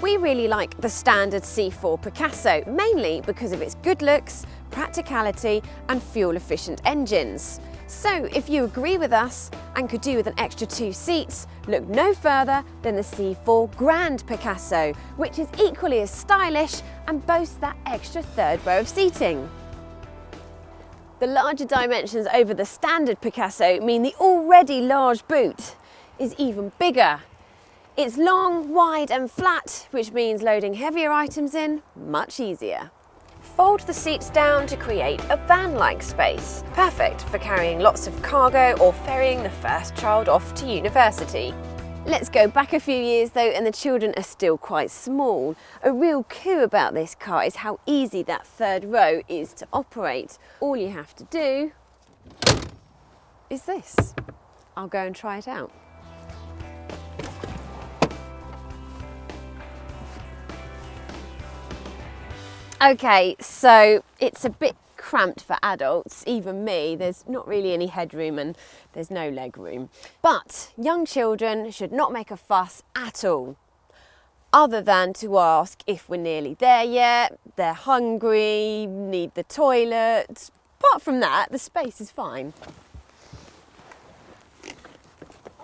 We really like the standard C4 Picasso, mainly because of its good looks, practicality and fuel-efficient engines. So if you agree with us and could do with an extra 2 seats, look no further than the C4 Grand Picasso, which is equally as stylish and boasts that extra 3rd row of seating. The larger dimensions over the standard Picasso mean the already large boot is even bigger. It's long, wide and flat, which means loading heavier items in much easier. Fold the seats down to create a van-like space, perfect for carrying lots of cargo or ferrying the first child off to university. Let's go back a few years though, and the children are still quite small. A real coup about this car is how easy that 3rd row is to operate. All you have to do is this. I'll go and try it out. Okay, so it's a bit cramped for adults, even me. There's not really any headroom and there's no leg room. But young children should not make a fuss at all, other than to ask if we're nearly there yet, they're hungry, need the toilet. Apart from that, the space is fine.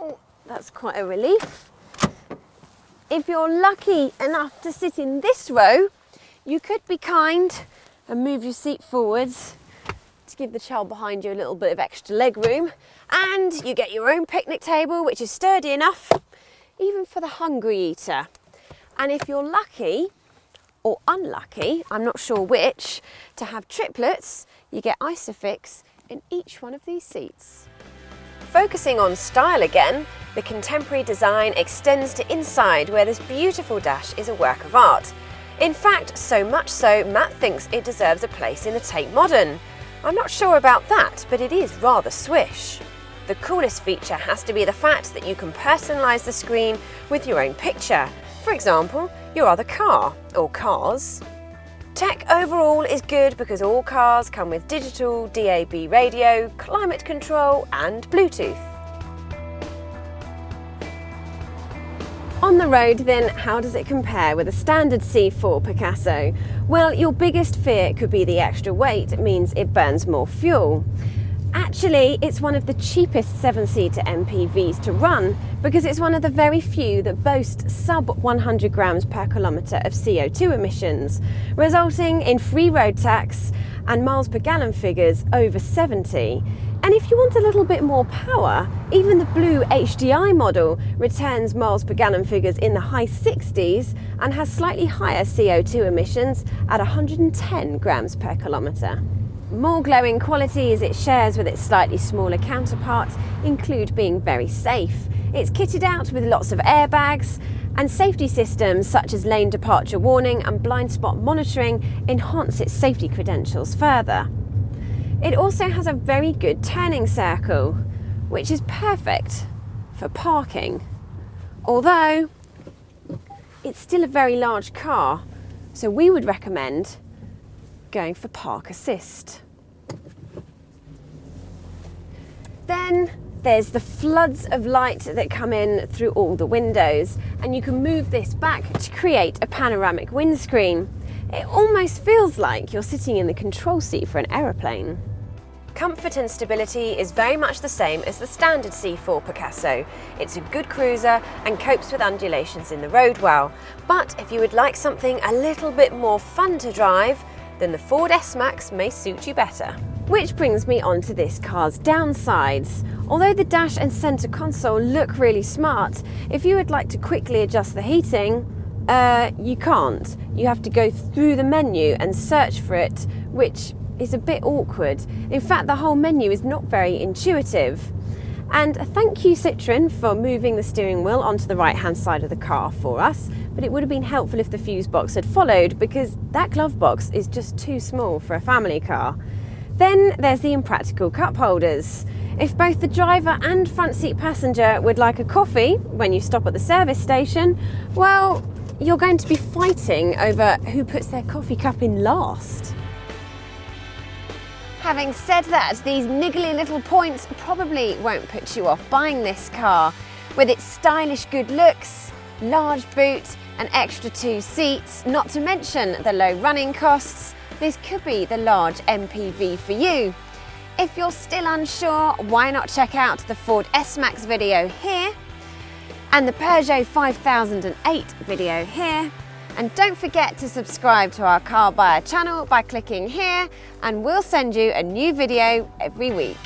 Oh, that's quite a relief. If you're lucky enough to sit in this row, you could be kind and move your seat forwards to give the child behind you a little bit of extra leg room, and you get your own picnic table, which is sturdy enough even for the hungry eater. And if you're lucky or unlucky, I'm not sure which, to have triplets, you get Isofix in each one of these seats. Focusing on style again, the contemporary design extends to inside, where this beautiful dash is a work of art. In fact, so much so, Matt thinks it deserves a place in the Tate Modern. I'm not sure about that, but it is rather swish. The coolest feature has to be the fact that you can personalise the screen with your own picture. For example, your other car, or cars. Tech overall is good because all cars come with digital DAB radio, climate control and Bluetooth. On the road then, how does it compare with a standard C4 Picasso? Well, your biggest fear could be the extra weight. It means it burns more fuel. Actually, it's one of the cheapest 7-seater MPVs to run because it's one of the very few that boast sub 100 grams per kilometre of CO2 emissions, resulting in free road tax and miles per gallon figures over 70. And if you want a little bit more power, even the blue HDI model returns miles per gallon figures in the high 60s and has slightly higher CO2 emissions at 110 grams per kilometre. More glowing qualities it shares with its slightly smaller counterpart include being very safe. It's kitted out with lots of airbags, and safety systems such as lane departure warning and blind spot monitoring enhance its safety credentials further. It also has a very good turning circle, which is perfect for parking. Although, it's still a very large car, so we would recommend going for park assist. Then there's the floods of light that come in through all the windows, and you can move this back to create a panoramic windscreen. It almost feels like you're sitting in the control seat for an aeroplane. Comfort and stability is very much the same as the standard C4 Picasso. It's a good cruiser and copes with undulations in the road well. But if you would like something a little bit more fun to drive, then the Ford S-Max may suit you better. Which brings me on to this car's downsides. Although the dash and centre console look really smart, if you would like to quickly adjust the heating, you can't. You have to go through the menu and search for it, which is a bit awkward. In fact, the whole menu is not very intuitive. And thank you, Citroen, for moving the steering wheel onto the right-hand side of the car for us, but it would have been helpful if the fuse box had followed, because that glove box is just too small for a family car. Then there's the impractical cup holders. If both the driver and front seat passenger would like a coffee when you stop at the service station, well, you're going to be fighting over who puts their coffee cup in last. Having said that, these niggly little points probably won't put you off buying this car. With its stylish good looks, large boot, an extra 2 seats, not to mention the low running costs, this could be the large MPV for you. If you're still unsure, why not check out the Ford S-Max video here and the Peugeot 5008 video here. And don't forget to subscribe to our Carbuyer channel by clicking here, and we'll send you a new video every week.